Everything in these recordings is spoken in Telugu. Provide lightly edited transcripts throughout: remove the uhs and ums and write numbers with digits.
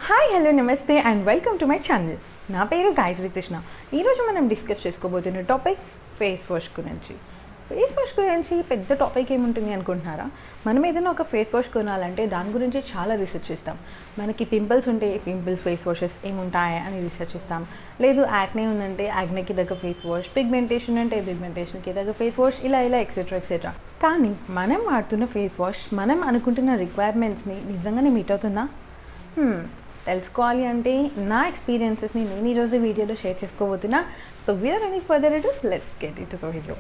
హాయ్ హలో నమస్తే and welcome to my channel. నా పేరు గాయత్రి కృష్ణ. ఈరోజు మనం డిస్కస్ చేసుకోబోతున్న టాపిక్ ఫేస్ వాష్ గురించి. ఫేస్ వాష్ గురించి పెద్ద టాపిక్ ఏముంటుంది అనుకుంటున్నారా? మనం ఏదైనా ఒక ఫేస్ వాష్ కొనాలంటే దాని గురించి చాలా రీసెర్చ్ చేస్తాం. మనకి పింపుల్స్ ఉంటే పింపుల్స్ ఫేస్ వాషెస్ ఏముంటాయి అని రీసెర్చ్ చేస్తాం. లేదు యాక్నే ఉందంటే యాక్నేకి తగ్గ ఫేస్ వాష్, పిగ్మెంటేషన్ అంటే పిగ్మెంటేషన్కి తగ్గ ఫేస్ వాష్, ఇలా ఎక్సెట్రా ఎక్సెట్రా. కానీ మనం వాడుతున్న ఫేస్ వాష్ మనం అనుకుంటున్న రిక్వైర్మెంట్స్ని నిజంగానే మీట్ అవుతుందా? తెలుసుకోవాలి అంటే నా ఎక్స్పీరియన్సెస్ని నేను ఈరోజు వీడియోలో షేర్ చేసుకోబోతున్నా. So without any further ado let's get it to the video.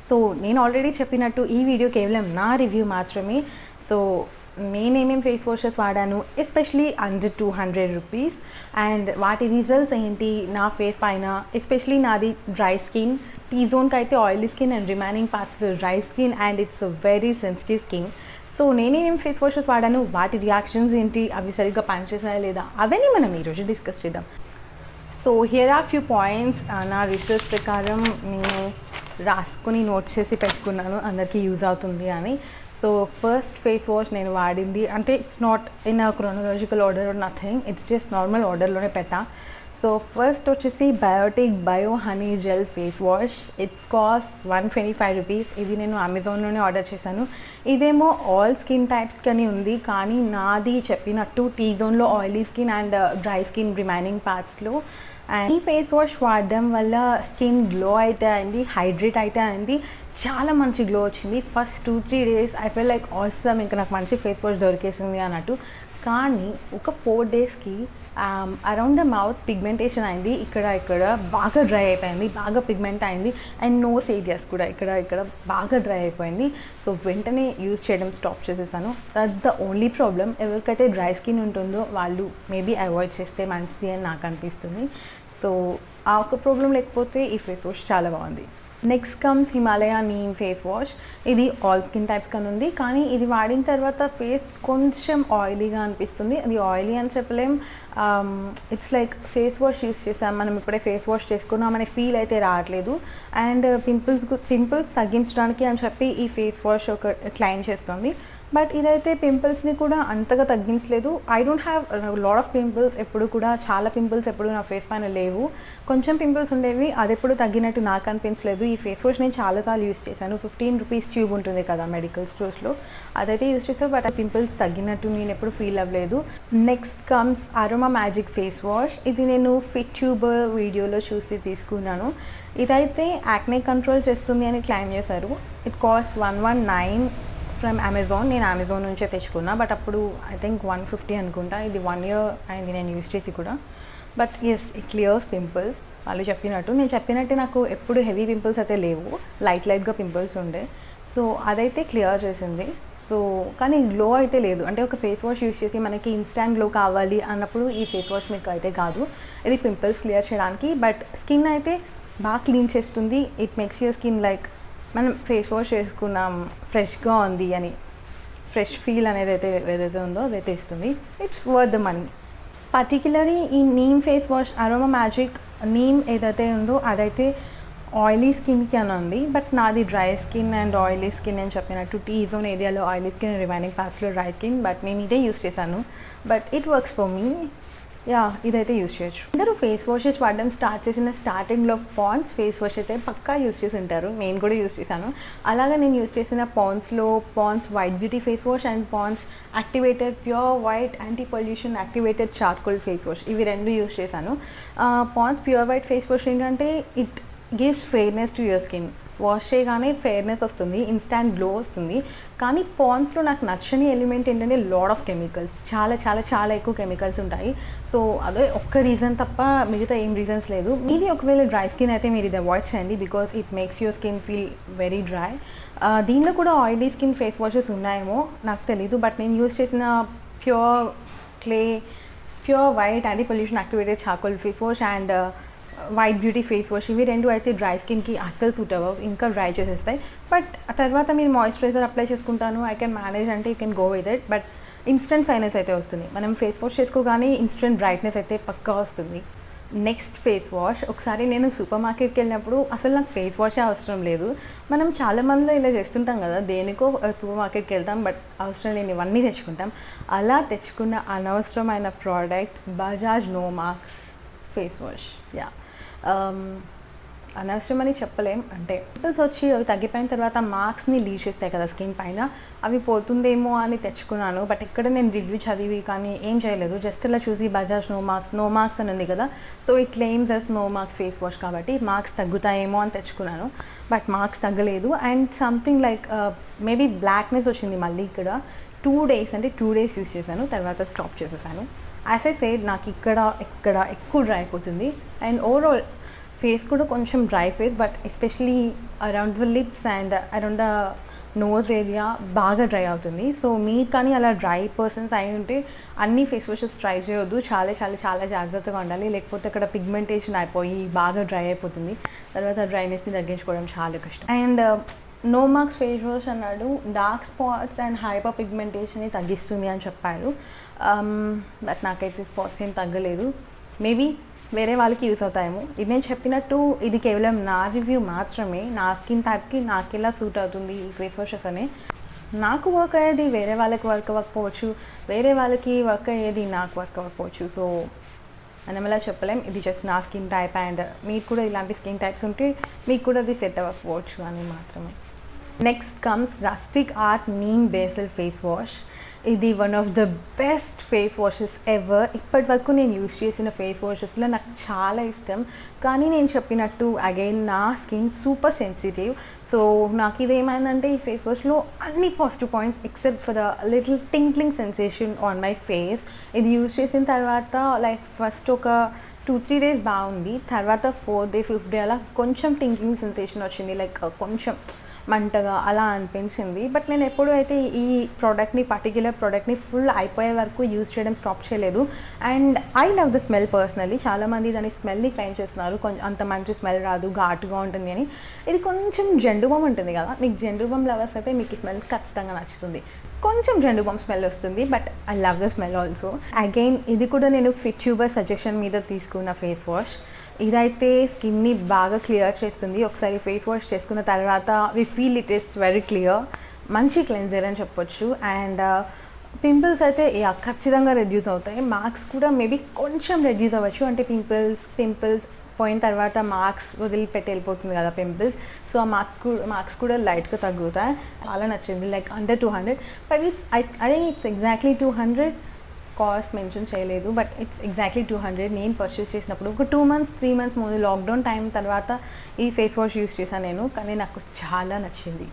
So నేను ఆల్రెడీ చెప్పినట్టు ఈ వీడియో కేవలం నా రివ్యూ మాత్రమే. సో నేనేమేమి ఫేస్ వాషెస్ వాడాను, ఎస్పెషలీ అండర్ 200 రూపీస్, అండ్ వాటి రిజల్ట్స్ ఏంటి నా ఫేస్ పైన. ఎస్పెషలీ నాది డ్రై స్కిన్, టీ జోన్కి అయితే ఆయిలీ స్కిన్ అండ్ రిమైనింగ్ పార్ట్స్లో dry skin, and it's very sensitive skin. So నేనేమేమి ఫేస్ వాషెస్ వాడాను, వాటి రియాక్షన్స్ ఏంటి, అవి సరిగ్గా పనిచేసాయా లేదా, అవన్నీ మనం ఈరోజు డిస్కస్ చేద్దాం. So here are few points నా రీసెర్చ్ ప్రకారం నేను రాసుకొని నోట్ చేసి పెట్టుకున్నాను, అందరికీ యూజ్ అవుతుంది అని. సో ఫస్ట్ ఫేస్ వాష్ నేను వాడింది అంటే it's not in a chronological order or nothing, it's just normal ఆర్డర్లోనే పెట్టా. సో ఫస్ట్ వచ్చేసి Biotique bio honey gel face wash. It cost 125 rupees. ఇది నేను అమెజాన్లోనే ఆర్డర్ చేశాను. ఇదేమో ఆల్ స్కిన్ టైప్స్కి అని ఉంది, కానీ నాది చెప్పినట్టు టీ జోన్లో oily skin and dry skin remaining పార్ట్స్లో. అండ్ ఈ ఫేస్ వాష్ వాడడం వల్ల స్కిన్ గ్లో అయితే అయింది, హైడ్రేట్ అయితే అయింది, చాలా మంచి గ్లో వచ్చింది. First 2-3 days I feel like awesome, ఇంకా నాకు మంచి ఫేస్ వాష్ దొరికేసింది అన్నట్టు. కానీ ఒక 4 డేస్కి అరౌండ్ ద మౌత్ పిగ్మెంటేషన్ అయింది, ఇక్కడ బాగా డ్రై అయిపోయింది, బాగా పిగ్మెంట్ అయింది, అండ్ నోస్ ఏరియాస్ కూడా ఇక్కడ బాగా డ్రై అయిపోయింది. సో వెంటనే యూజ్ చేయడం స్టాప్ చేసేసాను. That's the only problem. ఎవరికైతే డ్రై స్కిన్ ఉంటుందో వాళ్ళు మేబీ అవాయిడ్ చేస్తే మంచిది అని నాకు అనిపిస్తుంది. సో ఆ ఒక ప్రాబ్లం లేకపోతే ఈ ఫేస్ వాష్ చాలా బాగుంది. Next comes Himalaya neem face wash. ఇది ఆల్ స్కిన్ టైప్స్ కానీ ఉంది, కానీ ఇది వాడిన తర్వాత ఫేస్ కొంచెం ఆయిలీగా అనిపిస్తుంది. అది ఆయిలీ అని చెప్పలేం, it's like face wash use చేసాం, మనం ఇప్పుడే ఫేస్ వాష్ చేసుకున్నాం అనే ఫీల్ అయితే రావట్లేదు. అండ్ పింపుల్స్ తగ్గించడానికి అని చెప్పి ఈ ఫేస్ వాష్ ఒక క్లైమ్ చేస్తుంది, బట్ ఇదైతే పింపుల్స్ని కూడా అంతగా తగ్గించలేదు. I don't have lot of pimples, ఎప్పుడు కూడా చాలా పింపుల్స్ ఎప్పుడు నా ఫేస్ పైన లేవు. కొంచెం పింపుల్స్ ఉండేవి, అది ఎప్పుడు తగ్గినట్టు నాకు అనిపించలేదు. ఈ ఫేస్ వాష్ నేను చాలాసార్లు యూస్ చేశాను. 15 రూపీస్ ట్యూబ్ ఉంటుంది కదా మెడికల్ స్టోర్స్లో, అదైతే యూస్ చేస్తాను, బట్ ఆ పింపుల్స్ తగ్గినట్టు నేను ఎప్పుడు ఫీల్ అవ్వలేదు. Next comes aroma magic face wash. ఇది నేను ఫిట్ ట్యూబర్ వీడియోలో చూసి తీసుకున్నాను. ఇదైతే యాక్నే కంట్రోల్ చేస్తుంది అని క్లైమ్ చేశారు. It cost 119 from Amazon. నేను అమెజాన్ నుంచే తెచ్చుకున్నా, బట్ అప్పుడు ఐ థింక్ 150 అనుకుంటా. ఇది 1 year అయింది నేను యూస్ చేసి కూడా. But yes, it clears pimples. వాళ్ళు చెప్పినట్టు నేను చెప్పినట్టే నాకు ఎప్పుడు హెవీ పింపుల్స్ అయితే లేవు, లైట్గా పింపుల్స్ ఉండే. సో అదైతే క్లియర్ చేసింది. సో కానీ గ్లో అయితే లేదు. అంటే ఒక ఫేస్ వాష్ యూస్ చేసి మనకి ఇన్స్టాంట్ గ్లో కావాలి అన్నప్పుడు ఈ ఫేస్ వాష్ మీకు అయితే కాదు. ఇది పింపుల్స్ క్లియర్ చేయడానికి, బట్ స్కిన్ అయితే బాగా క్లీన్ చేస్తుంది. It makes your skin like మనం ఫేస్ వాష్ చేసుకున్నాం, ఫ్రెష్గా ఉంది అని ఫ్రెష్ ఫీల్ అనేది ఏదైతే ఉందో అదైతే ఇస్తుంది. It's worth the money. Particularly ఈ neem face wash Aroma Magic neem ఏదైతే ఉందో అదైతే ఆయిలీ స్కిన్కి అని ఉంది, బట్ నాది dry skin and oily skin అని చెప్పినట్టు టీ జోన్ ఏరియాలో ఆయిలీ స్కిన్, రిమైనింగ్ పార్ట్స్లో డ్రై స్కిన్. బట్ నేను ఇదే యూస్ చేశాను, but it works for me. ఇదైతే యూస్ చేయొచ్చు. అందరూ ఫేస్ వాషెస్ వాడడం స్టార్ట్ చేసిన స్టార్టింగ్లో పాండ్స్ ఫేస్ వాష్ అయితే పక్కా యూస్ చేసి ఉంటారు. నేను కూడా యూస్ చేశాను. అలాగే నేను యూస్ చేసిన Pond's white beauty face wash and Pond's activated pure white anti pollution activated charcoal face wash, ఇవి 2 యూస్ చేశాను. Pond's pure white face wash ఏంటంటే it gives fairness to your skin. Wash చేయగానే ఫెయిర్నెస్ వస్తుంది, ఇన్స్టాంట్ గ్లో వస్తుంది. కానీ పాండ్స్లో నాకు నచ్చని ఎలిమెంట్ ఏంటంటే లాట్ ఆఫ్ కెమికల్స్, చాలా ఎక్కువ కెమికల్స్ ఉంటాయి. సో అదే ఒక్క రీజన్ తప్ప మిగతా ఏం రీజన్స్ లేదు. ఇది ఒకవేళ డ్రై స్కిన్ అయితే మీరు ఇది అవాయిడ్ చేయండి, because it makes your skin feel very dry. దీనిలో కూడా ఆయిలీ స్కిన్ ఫేస్ వాషెస్ ఉన్నాయేమో నాకు తెలీదు, బట్ నేను యూస్ చేసిన pure white anti pollution activated charcoal face wash and white beauty face wash, ఇవి 2 అయితే డ్రై స్కిన్కి అస్సలు సూట్ అవ్వవు, ఇంకా డ్రై చేసేస్తాయి. బట్ ఆ తర్వాత మీరు మాయిశ్చరైజర్ అప్లై చేసుకుంటాను, ఐ కెన్ మేనేజ్ అంటే you can go with it. But instant fairness అయితే వస్తుంది, మనం ఫేస్ వాష్ చేసుకోగానే ఇన్స్టెంట్ బ్రైట్నెస్ అయితే పక్కా వస్తుంది. నెక్స్ట్ ఫేస్ వాష్, ఒకసారి నేను సూపర్ మార్కెట్కి వెళ్ళినప్పుడు అసలు నాకు ఫేస్ వాషే అవసరం లేదు. మనం చాలా మందిలో ఇలా చేస్తుంటాం కదా, దేనికో సూపర్ మార్కెట్కి వెళ్తాం బట్ అవసరం లేనివన్నీ తెచ్చుకుంటాం. అలా తెచ్చుకున్న అనవసరమైన product Bajaj Nomarks face wash. Yeah, అనవసరం అని చెప్పలేం, అంటే పింపుల్స్ వచ్చి అవి తగ్గిపోయిన తర్వాత మార్క్స్ని లీవ్ చేస్తాయి కదా స్కిన్ పైన, అవి పోతుందేమో అని తెచ్చుకున్నాను. బట్ ఇక్కడ నేను రివ్యూ చదివి కానీ ఏం చేయలేదు, జస్ట్ ఇలా చూసి బజాజ్ నో మార్క్స్ అని ఉంది కదా, so it claims as no marks face wash కాబట్టి మార్క్స్ తగ్గుతాయేమో అని తెచ్చుకున్నాను. బట్ మార్క్స్ తగ్గలేదు and something like maybe blackness వచ్చింది మళ్ళీ ఇక్కడ. 2 days యూస్ చేశాను, తర్వాత స్టాప్ చేసేసాను. యాజ్ ఐ సెడ్, నాకు ఇక్కడ ఎక్కువ డ్రై అయిపోతుంది అండ్ ఓవరాల్ ఫేస్ కూడా కొంచెం dry face, but especially around the lips and around the nose area బాగా డ్రై అవుతుంది. సో మీరు కానీ అలా డ్రై పర్సన్స్ అయి ఉంటే అన్ని ఫేస్ వాషెస్ ట్రై చేయొద్దు, చాలా జాగ్రత్తగా ఉండాలి, లేకపోతే అక్కడ పిగ్మెంటేషన్ అయిపోయి బాగా డ్రై అయిపోతుంది, తర్వాత డ్రైనెస్ని తగ్గించుకోవడం చాలా కష్టం. And no marks face wash అన్నాడు డార్క్ స్పాట్స్ అండ్ హైపర్ పిగ్మెంటేషన్ని తగ్గిస్తుంది అని చెప్పారు. బట్ నాకైతే స్పాట్స్ ఏం తగ్గలేదు, మేబీ వేరే వాళ్ళకి యూస్ అవుతాయేమో. ఇది నేను చెప్పినట్టు ఇది కేవలం నా రివ్యూ మాత్రమే, నా స్కిన్ టైప్కి నాకు ఎలా సూట్ అవుతుంది ఈ ఫేస్ వాషెస్ అని. నాకు వర్క్ అయ్యేది వేరే వాళ్ళకి వర్క్ అవ్వకపోవచ్చు, వేరే వాళ్ళకి వర్క్ అయ్యేది నాకు వర్క్ అవ్వకపోవచ్చు. సో మనం ఎలా చెప్పలేం, ఇది జస్ట్ నా స్కిన్ టైప్ అండ్ మీకు కూడా ఇలాంటి స్కిన్ టైప్స్ ఉంటే మీకు కూడా అది సెట్ అవ్వకపోవచ్చు అని మాత్రమే. Next comes rustic art neem basil face wash. ఇది one of the best face washes ever. ఇప్పటి వరకు నేను యూస్ చేసిన ఫేస్ వాషెస్లో నాకు చాలా ఇష్టం, కానీ నేను చెప్పినట్టు అగైన్ నా స్కిన్ సూపర్ సెన్సిటివ్. సో నాకు ఇది ఏమైందంటే ఈ ఫేస్ వాష్లో అన్ని positive points except for the little tingling sensation on my face. ఇది యూస్ చేసిన తర్వాత లైక్ ఫస్ట్ ఒక 2-3 days బాగుంది, తర్వాత 4th day 5th day అలా కొంచెం టింక్లింగ్ సెన్సేషన్ వచ్చింది, లైక్ కొంచెం మంటగా అలా అనిపించింది. బట్ నేను ఎప్పుడు అయితే ఈ పర్టిక్యులర్ ప్రోడక్ట్ని ఫుల్ అయిపోయే వరకు యూజ్ చేయడం స్టాప్ చేయలేదు. And I love the smell personally. చాలామంది దాని స్మెల్ని క్లెయిమ్ చేస్తున్నారు, కొంచెం అంత మంచి స్మెల్ రాదు, ఘాటుగా ఉంటుంది అని. ఇది కొంచెం జెండుబామ్ ఉంటుంది కదా, మీకు జెండుబామ్ లవర్స్ అయితే మీకు ఈ స్మెల్ ఖచ్చితంగా నచ్చుతుంది. కొంచెం జెండుబామ్ స్మెల్ వస్తుంది, but I love the smell also. Again ఇది కూడా నేను ఫిట్యూబర్ సజెషన్ మీద తీసుకున్న ఫేస్ వాష్. ఇదైతే స్కిన్ని బాగా క్లియర్ చేస్తుంది. ఒకసారి ఫేస్ వాష్ చేసుకున్న తర్వాత we feel it is very clear, మంచి క్లెన్జర్ అని చెప్పొచ్చు. అండ్ పింపుల్స్ అయితే ఖచ్చితంగా రెడ్యూస్ అవుతాయి, మార్క్స్ కూడా మేబీ కొంచెం రెడ్యూస్ అవ్వచ్చు, అంటే పింపుల్స్ పోయిన తర్వాత మార్క్స్ వదిలిపెట్టి వెళ్ళిపోతుంది కదా పింపుల్స్, సో ఆ మార్క్స్ కూడా లైట్గా తగ్గుతాయి. చాలా నచ్చింది, like under 200. But I think it's exactly 200. Cost mention చేయలేదు, బట్ ఇట్స్ ఎగ్జాక్ట్లీ 200. నేను పర్చేస్ చేసినప్పుడు ఒక 2-3 months ముందు లాక్డౌన్ టైం తర్వాత ఈ ఫేస్ వాష్ యూస్ చేశాను నేను, కానీ నాకు చాలా నచ్చింది.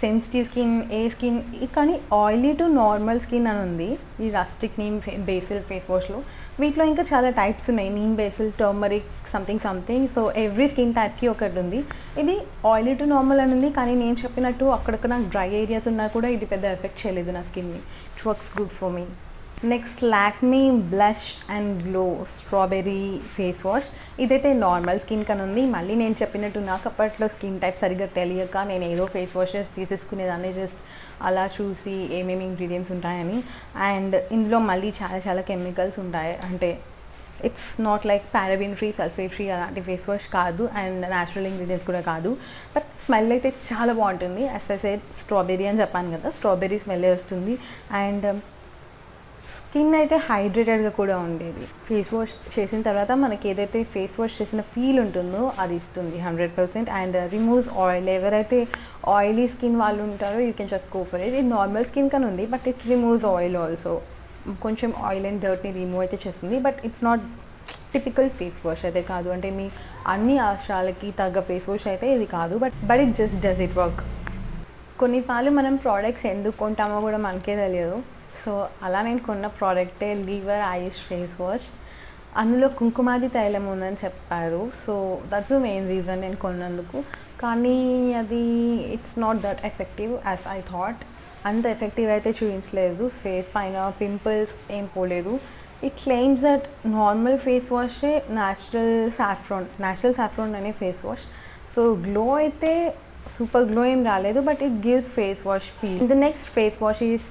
సెన్సిటివ్ స్కిన్, ఏ స్కిన్, కానీ ఆయిలీ టు నార్మల్ స్కిన్ అని ఉంది ఈ రస్టిక్ నీమ్ బేసిల్ ఫేస్ వాష్లో. వీటిలో ఇంకా చాలా టైప్స్ ఉన్నాయి, neem basil, turmeric, something. So every skin టైప్కి ఒకటి ఉంది. ఇది ఆయిలీ టు నార్మల్ అని ఉంది, కానీ నేను చెప్పినట్టు అక్కడక్కడ నాకు డ్రై ఏరియాస్ ఉన్నా కూడా ఇది పెద్ద ఎఫెక్ట్ చేయలేదు నా స్కిన్ని. It works good for me. Next Lakme blush and glow strawberry face wash. ఇదైతే నార్మల్ స్కిన్ కని ఉంది. మళ్ళీ నేను చెప్పినట్టు నాకు అప్పట్లో స్కిన్ టైప్ సరిగ్గా తెలియక నేను ఏదో ఫేస్ వాషెస్ తీసేసుకునేదాన్ని, జస్ట్ అలా చూసి ఏమేమి ఇంగ్రీడియంట్స్ ఉంటాయని. అండ్ ఇందులో మళ్ళీ చాలా కెమికల్స్ ఉంటాయి, అంటే it's not like paraben free, sulphate free అలాంటి ఫేస్ వాష్ కాదు, అండ్ న్యాచురల్ ఇంగ్రీడియంట్స్ కూడా కాదు. బట్ స్మెల్ అయితే చాలా బాగుంటుంది. యాజ్ ఐ సెడ్ స్ట్రాబెర్రీ అని చెప్పాను కదా, స్ట్రాబెర్రీ స్మెల్ వస్తుంది. అండ్ స్కిన్ అయితే హైడ్రేటెడ్గా కూడా ఉండేది. ఫేస్ వాష్ చేసిన తర్వాత మనకి ఏదైతే ఫేస్ వాష్ చేసిన ఫీల్ ఉంటుందో అది ఇస్తుంది 100%. And removes oil. ఎవరైతే ఆయిలీ స్కిన్ వాళ్ళు ఉంటారో you can just go for it. ఇది నార్మల్ స్కిన్ కని ఉంది, but it removes oil also. కొంచెం ఆయిల్ అండ్ డర్ట్ని రిమూవ్ అయితే చేస్తుంది, but it's not typical face wash అయితే కాదు, అంటే మీ అన్ని అవసరాలకి తగ్గ ఫేస్ వాష్ అయితే ఇది కాదు. But it just does it work. కొన్నిసార్లు మనం ప్రోడక్ట్స్ ఎందుకు కొంటామో కూడా మనకే తెలియదు. సో అలా నేను కొన్న ప్రోడక్టే లీవర్ ఐష్ ఫేస్ వాష్. అందులో కుంకుమాది తైలం ఉందని చెప్పారు, so that's the main reason నేను కొన్నందుకు. కానీ అది it's not that effective as I thought. అంత ఎఫెక్టివ్ అయితే చూపించలేదు, ఫేస్ పైన పింపుల్స్ ఏం పోలేదు. It claims that normal face వాషే న్యాచురల్ సాఫ్రాన్ అనే ఫేస్ వాష్. సో గ్లో అయితే సూపర్ గ్లో ఏం రాలేదు, but it gives face wash feel. The next face wash is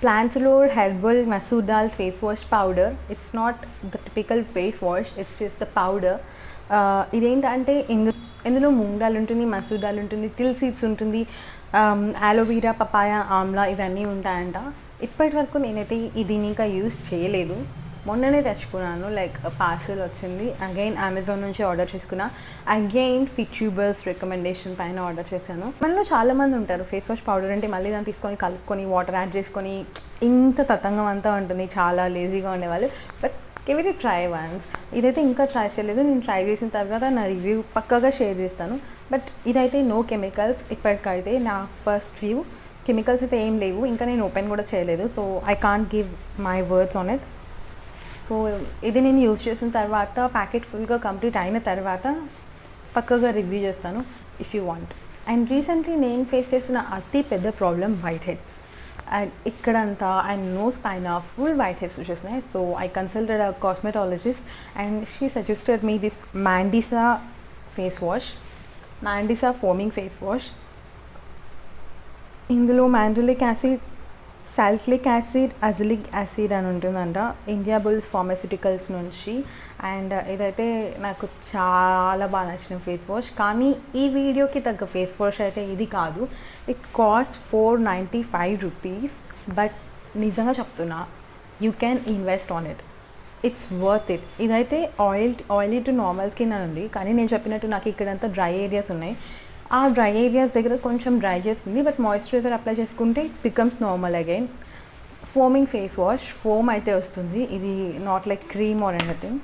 Plantalore Herbal Masoor Dal face wash powder. It's not the typical face wash, it's just the powder. ఇదేంటంటే ఇందులో మూంగ్ దాల్ ఉంటుంది, మసూర్ దాల్ ఉంటుంది, తిల్ సీడ్స్ ఉంటుంది, ఆలోవీరా, పపాయ, ఆమ్లా ఇవన్నీ ఉంటాయంట. ఇప్పటి వరకు నేనైతే దీన్ని ఇంకా యూస్ చేయలేదు. మొన్ననే తెచ్చుకున్నాను, లైక్ పార్సల్ వచ్చింది. అగైన్ అమెజాన్ నుంచి ఆర్డర్ చేసుకున్నా. అగైన్ ఫిట్యూబర్స్ రికమెండేషన్ పైన ఆర్డర్ చేశాను. మనలో చాలామంది ఉంటారు ఫేస్ వాష్ పౌడర్ అంటే మళ్ళీ దాన్ని తీసుకొని కలుపుకొని వాటర్ యాడ్ చేసుకొని ఇంత తతంగం అంతా ఉంటుంది, చాలా లేజీగా ఉండేవాళ్ళు. But give it try once. ఇదైతే ఇంకా ట్రై చేయలేదు, నేను ట్రై చేసిన తర్వాత నా రివ్యూ పక్కాగా షేర్ చేస్తాను. బట్ ఇదైతే నో కెమికల్స్. ఇప్పటికైతే నా ఫస్ట్ వ్యూ. కెమికల్స్ అయితే ఏం లేవు, ఇంకా నేను ఓపెన్ కూడా చేయలేదు. So I can't give my words on it. So ఇది నేను యూజ్ చేసిన తర్వాత ప్యాకెట్ ఫుల్గా కంప్లీట్ అయిన తర్వాత పక్కగా రివ్యూ చేస్తాను if you want. And recently నేను ఫేస్ చేసిన అతి పెద్ద ప్రాబ్లం వైట్ హెడ్స్. అండ్ ఇక్కడంతా అండ్ నోస్ పైన ఫుల్ వైట్ హెడ్స్ వచ్చేసినాయి. So I consulted a cosmetologist and she suggested me this Mandisa face wash, Mandisa foaming face wash. ఇందులో mandelic acid, salicylic acid, azelaic acid అని ఉంటుందంట ఇండియా బుల్స్ ఫార్మాస్యూటికల్స్ నుంచి. అండ్ ఇదైతే నాకు చాలా బాగా నచ్చిన ఫేస్ వాష్. కానీ ఈ వీడియోకి తగ్గ ఫేస్ వాష్ అయితే ఇది కాదు. It cost 495 rupees. బట్ నిజంగా చెప్తున్నా, you can invest on it, it's worth it. ఇదైతే ఆయిలీ టు నార్మల్ స్కిన్ అని ఉంది, కానీ నేను చెప్పినట్టు నాకు ఇక్కడంతా డ్రై ఏరియాస్ ఉన్నాయి. ఆ డ్రై ఏరియాస్ దగ్గర కొంచెం డ్రై చేసుకుంది, బట్ మాయిశ్చరైజర్ అప్లై చేసుకుంటే becomes normal again. Foaming face wash, foam అయితే వస్తుంది. ఇది not like cream or anything,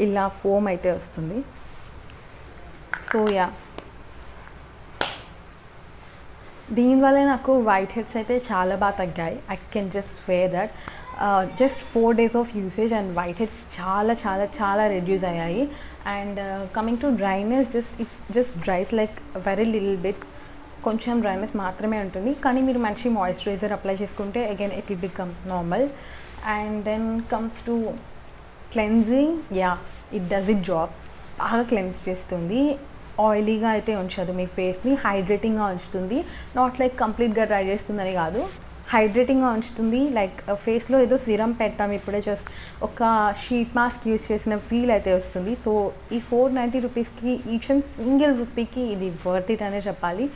ఇలా ఫోమ్ అయితే వస్తుంది. సో యా, దీనివల్ల నాకు వైట్ హెడ్స్ అయితే చాలా బాగా తగ్గాయి. I can just swear that. Just 4 days of usage and white heads చాలా చాలా చాలా రెడ్యూస్ అయ్యాయి. And coming to dryness, just dries like very little bit, కొంచెం డ్రైనెస్ మాత్రమే ఉంటుంది. కానీ మీరు మంచి మాయిశ్చరైజర్ అప్లై చేసుకుంటే again it will become normal. And then comes to cleansing, ya it does it job. బాగా క్లెన్స్ చేస్తుంది, ఆయిలీగా అయితే ఉంచదు మీ ఫేస్ని, హైడ్రేటింగ్గా ఉంచుతుంది. నాట్ లైక్ కంప్లీట్గా డ్రై చేస్తుందని కాదు, హైడ్రేటింగ్గా ఉంచుతుంది. లైక్ ఫేస్లో ఏదో సిరం పెట్టాం ఇప్పుడే, జస్ట్ ఒక షీట్ మాస్క్ యూజ్ చేసిన ఫీల్ అయితే వస్తుంది. సో ఈ 490 రూపీస్కి ఈచ్ అండ్ సింగిల్ రూపీకి ఇది వర్త్ ఇట్ అనే చెప్పాలి.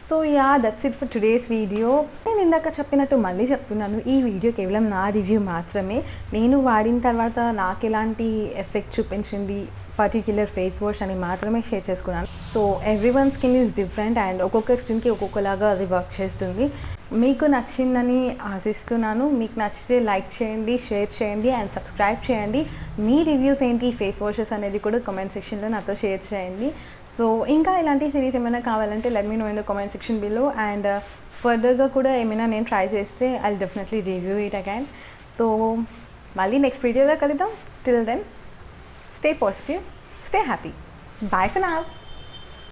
So yeah, that's it for today's video. నేను ఇందాక చెప్పినట్టు మళ్ళీ చెప్తున్నాను, ఈ వీడియో కేవలం నా రివ్యూ మాత్రమే. నేను వాడిన తర్వాత నాకు ఎలాంటి ఎఫెక్ట్ చూపించింది పర్టిక్యులర్ ఫేస్ వాష్ అని మాత్రమే షేర్ చేసుకున్నాను. So every one skin is different and ఒక్కొక్క స్కిన్కి ఒక్కొక్కలాగా అది వర్క్ చేస్తుంది. మీకు నచ్చిందని ఆశిస్తున్నాను. మీకు నచ్చితే లైక్ చేయండి, షేర్ చేయండి అండ్ సబ్స్క్రైబ్ చేయండి. మీ రివ్యూస్ ఏంటి ఫేస్ వాషెస్ అనేది కూడా కామెంట్ సెక్షన్లో నాతో షేర్ చేయండి. సో ఇంకా ఇలాంటి సిరీస్ ఏమైనా కావాలంటే let me know in the comment section below. And ఫర్దర్గా కూడా ఏమైనా నేను ట్రై చేస్తే I will definitely review it again. So మళ్ళీ నెక్స్ట్ వీడియోలో కలుద్దాం. Till then, stay positive, stay happy. Bye for now.